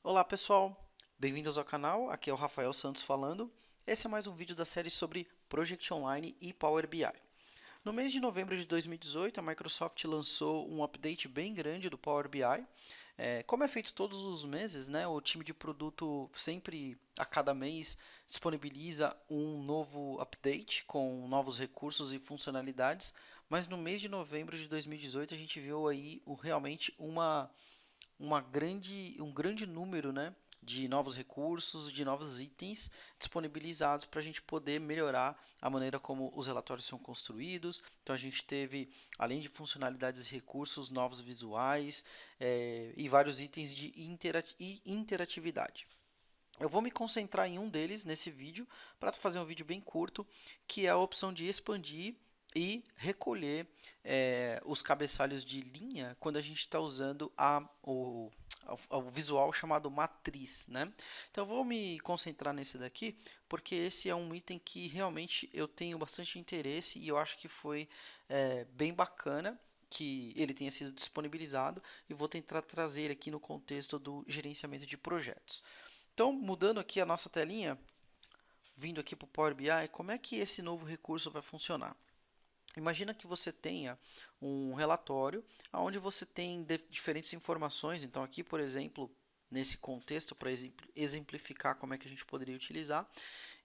Olá pessoal, bem-vindos ao canal, aqui é o Rafael Santos falando. Esse é mais um vídeo da série sobre Project Online e Power BI. No mês de novembro de 2018, a Microsoft lançou um update bem grande do Power BI. Como é feito todos os meses, né, o time de produto sempre a cada mês disponibiliza um novo update com novos recursos e funcionalidades, mas no mês de novembro de 2018 a gente viu aí realmente um grande número, né, de novos recursos, de novos itens disponibilizados para a gente poder melhorar a maneira como os relatórios são construídos. Então a gente teve, além de funcionalidades e recursos, novos visuais e vários itens de interatividade. Eu vou me concentrar em um deles nesse vídeo para fazer um vídeo bem curto, que é a opção de expandir e recolher os cabeçalhos de linha quando a gente está usando o visual chamado matriz, né? Então eu vou me concentrar nesse daqui porque esse é um item que realmente eu tenho bastante interesse e eu acho que foi bem bacana que ele tenha sido disponibilizado e vou tentar trazer ele aqui no contexto do gerenciamento de projetos. Então, mudando aqui a nossa telinha, vindo aqui para o Power BI, como é que esse novo recurso vai funcionar? Imagina que você tenha um relatório onde você tem diferentes informações. Então, aqui, por exemplo, nesse contexto, para exemplificar como é que a gente poderia utilizar,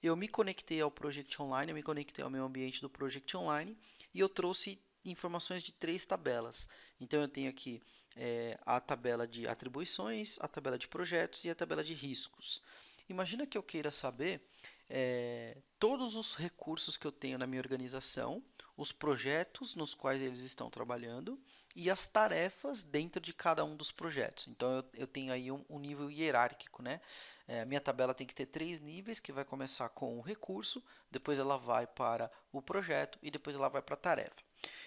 eu me conectei ao Project Online, eu me conectei ao meu ambiente do Project Online e eu trouxe informações de três tabelas. Então, eu tenho aqui a tabela de atribuições, a tabela de projetos e a tabela de riscos. Imagina que eu queira saber todos os recursos que eu tenho na minha organização, os projetos nos quais eles estão trabalhando e as tarefas dentro de cada um dos projetos. Então eu tenho aí um nível hierárquico, né? A minha tabela tem que ter três níveis, que vai começar com o recurso, depois ela vai para o projeto e depois ela vai para a tarefa.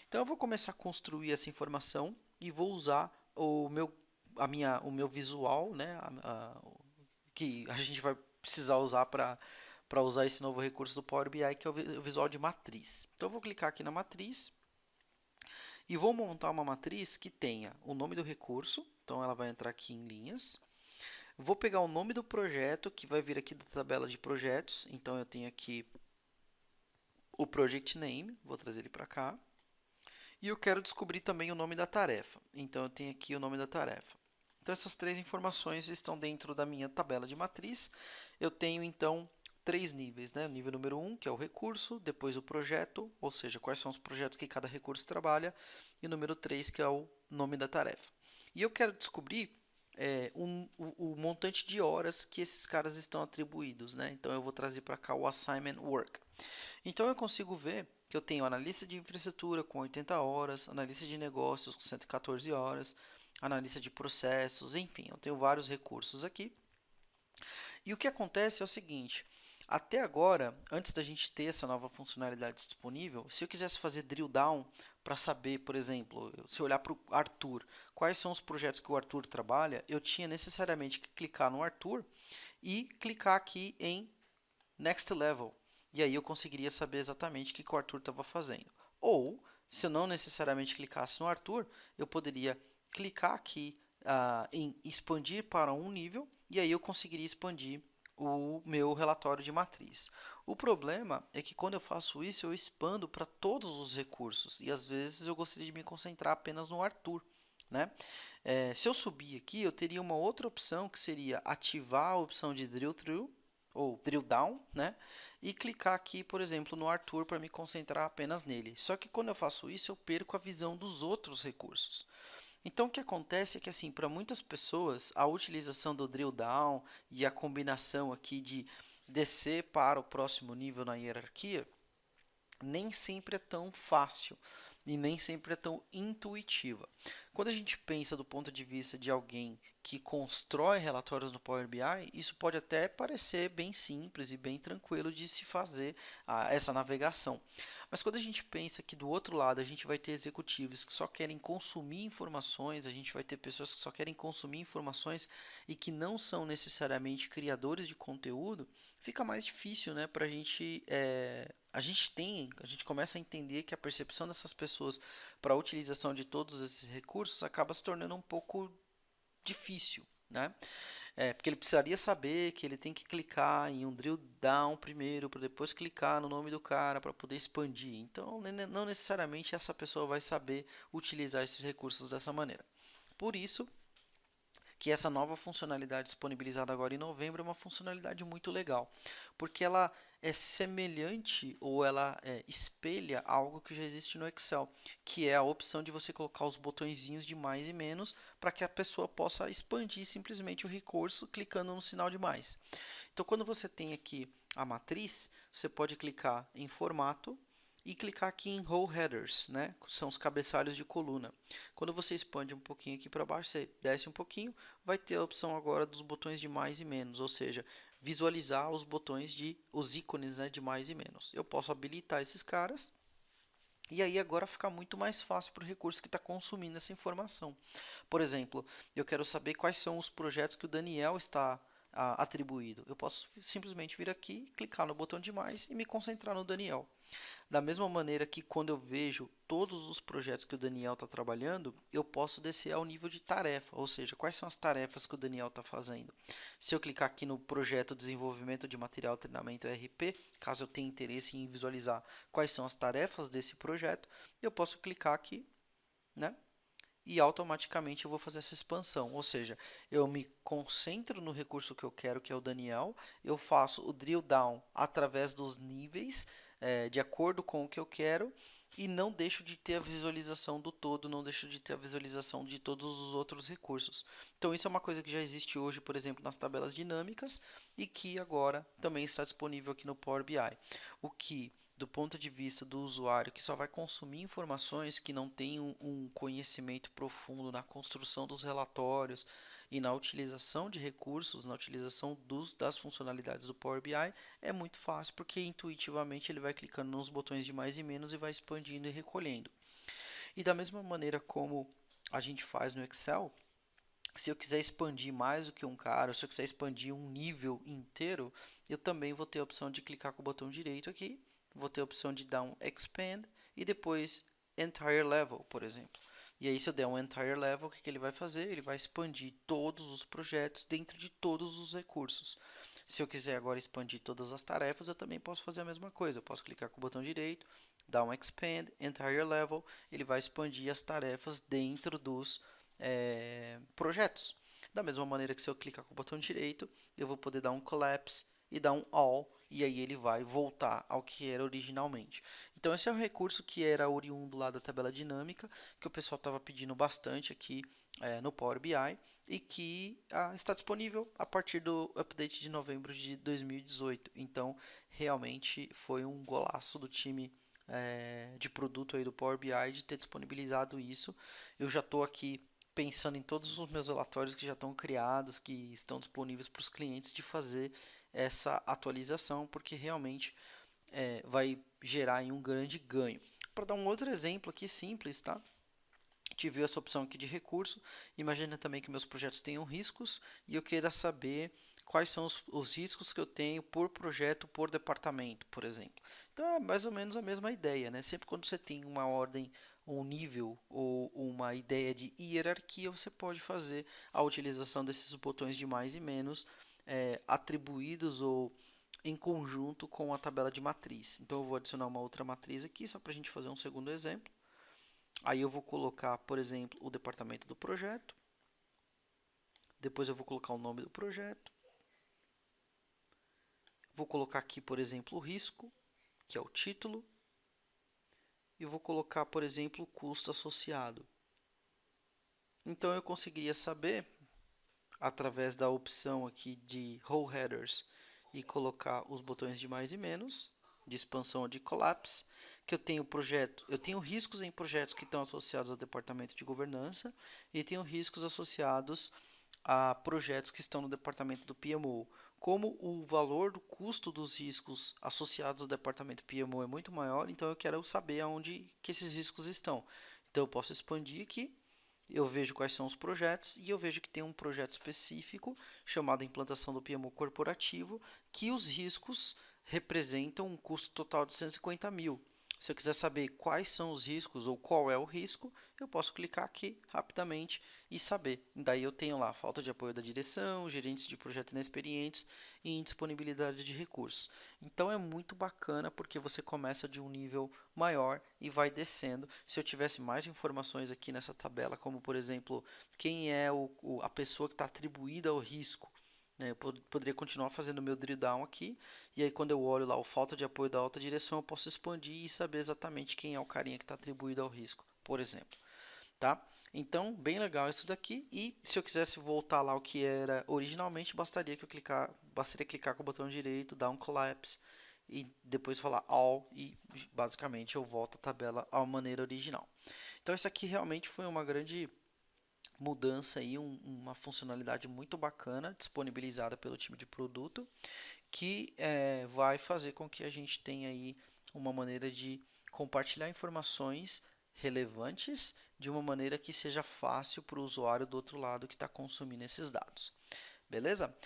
Então eu vou começar a construir essa informação e vou usar o meu visual, né? Que a gente vai precisar usar para usar esse novo recurso do Power BI, que é o visual de matriz. Então eu vou clicar aqui na matriz e vou montar uma matriz que tenha o nome do recurso, então ela vai entrar aqui em linhas. Vou pegar o nome do projeto, que vai vir aqui da tabela de projetos, então eu tenho aqui o Project Name, vou trazer ele para cá. E eu quero descobrir também o nome da tarefa, então eu tenho aqui o nome da tarefa. Então essas três informações estão dentro da minha tabela de matriz. Eu tenho então três níveis, né? O nível número 1, que é o recurso, depois o projeto, ou seja, quais são os projetos que cada recurso trabalha, e o número 3, que é o nome da tarefa. E eu quero descobrir o montante de horas que esses caras estão atribuídos, né? Então eu vou trazer para cá o assignment work. Então eu consigo ver que eu tenho analista de infraestrutura com 80 horas, analista de negócios com 114 horas, analista de processos, enfim, eu tenho vários recursos aqui. E o que acontece é o seguinte: até agora, antes da gente ter essa nova funcionalidade disponível, se eu quisesse fazer drill down para saber, por exemplo, se eu olhar para o Arthur, quais são os projetos que o Arthur trabalha, eu tinha necessariamente que clicar no Arthur e clicar aqui em Next Level. E aí eu conseguiria saber exatamente o que o Arthur estava fazendo. Ou, se eu não necessariamente clicasse no Arthur, eu poderia clicar aqui em expandir para um nível e aí eu conseguiria expandir o meu relatório de matriz. O problema é que quando eu faço isso, eu expando para todos os recursos e às vezes eu gostaria de me concentrar apenas no Arthur, né? Se eu subir aqui, eu teria uma outra opção que seria ativar a opção de Drill Through ou Drill Down, né? E clicar aqui, por exemplo, no Arthur para me concentrar apenas nele. Só que quando eu faço isso, eu perco a visão dos outros recursos. Então, o que acontece é que, assim, para muitas pessoas, a utilização do drill down e a combinação aqui de descer para o próximo nível na hierarquia nem sempre é tão fácil e nem sempre é tão intuitiva. Quando a gente pensa do ponto de vista de alguém que constrói relatórios no Power BI, isso pode até parecer bem simples e bem tranquilo de se fazer essa navegação. Mas quando a gente pensa que do outro lado a gente vai ter executivos que só querem consumir informações, a gente vai ter pessoas que só querem consumir informações e que não são necessariamente criadores de conteúdo, fica mais difícil, né, para a gente começa a entender que a percepção dessas pessoas para a utilização de todos esses recursos acaba se tornando um pouco difícil, né? Porque ele precisaria saber que ele tem que clicar em um drill down primeiro, para depois clicar no nome do cara para poder expandir. Então, não necessariamente essa pessoa vai saber utilizar esses recursos dessa maneira. Por isso que essa nova funcionalidade disponibilizada agora em novembro é uma funcionalidade muito legal, porque ela é semelhante ou ela espelha algo que já existe no Excel, que é a opção de você colocar os botõezinhos de mais e menos para que a pessoa possa expandir simplesmente o recurso clicando no sinal de mais. Então, quando você tem aqui a matriz, você pode clicar em formato e clicar aqui em Row Headers, né? São os cabeçalhos de coluna. Quando você expande um pouquinho aqui para baixo, você desce um pouquinho, vai ter a opção agora dos botões de mais e menos, ou seja, visualizar os botões os ícones, né, de mais e menos. Eu posso habilitar esses caras e aí agora fica muito mais fácil para o recurso que está consumindo essa informação. Por exemplo, eu quero saber quais são os projetos que o Daniel está atribuído. Eu posso simplesmente vir aqui, clicar no botão de mais e me concentrar no Daniel. Da mesma maneira que quando eu vejo todos os projetos que o Daniel está trabalhando, eu posso descer ao nível de tarefa, ou seja, quais são as tarefas que o Daniel está fazendo. Se eu clicar aqui no projeto Desenvolvimento de Material Treinamento RP, caso eu tenha interesse em visualizar quais são as tarefas desse projeto, eu posso clicar aqui, né? E automaticamente eu vou fazer essa expansão, ou seja, eu me concentro no recurso que eu quero, que é o Daniel, eu faço o drill down através dos níveis, de acordo com o que eu quero, e não deixo de ter a visualização do todo, não deixo de ter a visualização de todos os outros recursos. Então isso é uma coisa que já existe hoje, por exemplo, nas tabelas dinâmicas, e que agora também está disponível aqui no Power BI. O que do ponto de vista do usuário que só vai consumir informações que não tem um conhecimento profundo na construção dos relatórios e na utilização de recursos, na utilização das funcionalidades do Power BI, é muito fácil porque intuitivamente ele vai clicando nos botões de mais e menos e vai expandindo e recolhendo. E da mesma maneira como a gente faz no Excel, se eu quiser expandir mais do que um cara, ou se eu quiser expandir um nível inteiro, eu também vou ter a opção de clicar com o botão direito aqui, vou ter a opção de dar um Expand e depois Entire Level, por exemplo. E aí, se eu der um Entire Level, o que ele vai fazer? Ele vai expandir todos os projetos dentro de todos os recursos. Se eu quiser agora expandir todas as tarefas, eu também posso fazer a mesma coisa. Eu posso clicar com o botão direito, dar um Expand, Entire Level, ele vai expandir as tarefas dentro dos projetos. Da mesma maneira que se eu clicar com o botão direito, eu vou poder dar um collapse e dar um all, e aí ele vai voltar ao que era originalmente. Então esse é um recurso que era oriundo lá da tabela dinâmica, que o pessoal estava pedindo bastante aqui no Power BI, e que está disponível a partir do update de novembro de 2018. Então realmente foi um golaço do time de produto aí do Power BI de ter disponibilizado isso. Eu já estou aqui pensando em todos os meus relatórios que já estão criados, que estão disponíveis para os clientes, de fazer essa atualização, porque realmente vai gerar um grande ganho. Para dar um outro exemplo aqui simples, tá? Tive essa opção aqui de recurso. Imagina também que meus projetos tenham riscos e eu queira saber quais são os riscos que eu tenho por projeto, por departamento, por exemplo. Então é mais ou menos a mesma ideia, né? Sempre quando você tem uma ordem, um nível ou uma ideia de hierarquia, você pode fazer a utilização desses botões de mais e menos atribuídos ou em conjunto com a tabela de matriz. Então eu vou adicionar uma outra matriz aqui, só para a gente fazer um segundo exemplo. Aí eu vou colocar, por exemplo, o departamento do projeto. Depois eu vou colocar o nome do projeto. Vou colocar aqui, por exemplo, o risco, que é o título. E vou colocar, por exemplo, o custo associado. Então eu conseguiria saber, através da opção aqui de Row Headers, e colocar os botões de mais e menos, de expansão ou de collapse, que eu tenho riscos em projetos que estão associados ao departamento de governança e tenho riscos associados a projetos que estão no departamento do PMO. Como o valor do custo dos riscos associados ao departamento PMO é muito maior, então eu quero saber aonde que esses riscos estão. Então eu posso expandir aqui, eu vejo quais são os projetos e eu vejo que tem um projeto específico chamado implantação do PMO corporativo, que os riscos representam um custo total de 150 mil. Se eu quiser saber quais são os riscos ou qual é o risco, eu posso clicar aqui rapidamente e saber. Daí eu tenho lá falta de apoio da direção, gerentes de projeto inexperientes e indisponibilidade de recursos. Então é muito bacana porque você começa de um nível maior e vai descendo. Se eu tivesse mais informações aqui nessa tabela, como por exemplo, quem é a pessoa que está atribuída ao risco, né, eu poderia continuar fazendo o meu drill down aqui, e aí quando eu olho lá o falta de apoio da alta direção, eu posso expandir e saber exatamente quem é o carinha que está atribuído ao risco, por exemplo, tá? Então, bem legal isso daqui. E se eu quisesse voltar lá o que era originalmente, bastaria clicar com o botão direito, dar um collapse e depois falar all e basicamente eu volto a tabela à maneira original. Então, isso aqui realmente foi uma grande mudança aí, uma funcionalidade muito bacana disponibilizada pelo time de produto que vai fazer com que a gente tenha aí uma maneira de compartilhar informações relevantes de uma maneira que seja fácil para o usuário do outro lado que está consumindo esses dados. Beleza?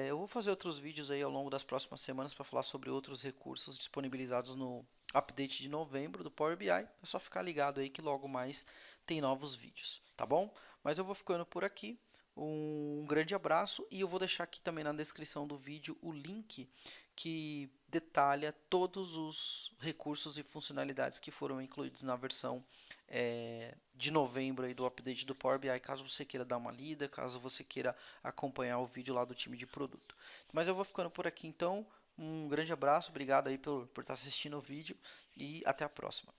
Eu vou fazer outros vídeos aí ao longo das próximas semanas para falar sobre outros recursos disponibilizados no update de novembro do Power BI. É só ficar ligado aí que logo mais tem novos vídeos, tá bom? Mas eu vou ficando por aqui. Um grande abraço e eu vou deixar aqui também na descrição do vídeo o link que detalha todos os recursos e funcionalidades que foram incluídos na versão de novembro aí do update do Power BI, caso você queira dar uma lida, caso você queira acompanhar o vídeo lá do time de produto. Mas eu vou ficando por aqui então, um grande abraço, obrigado aí por estar assistindo o vídeo e até a próxima.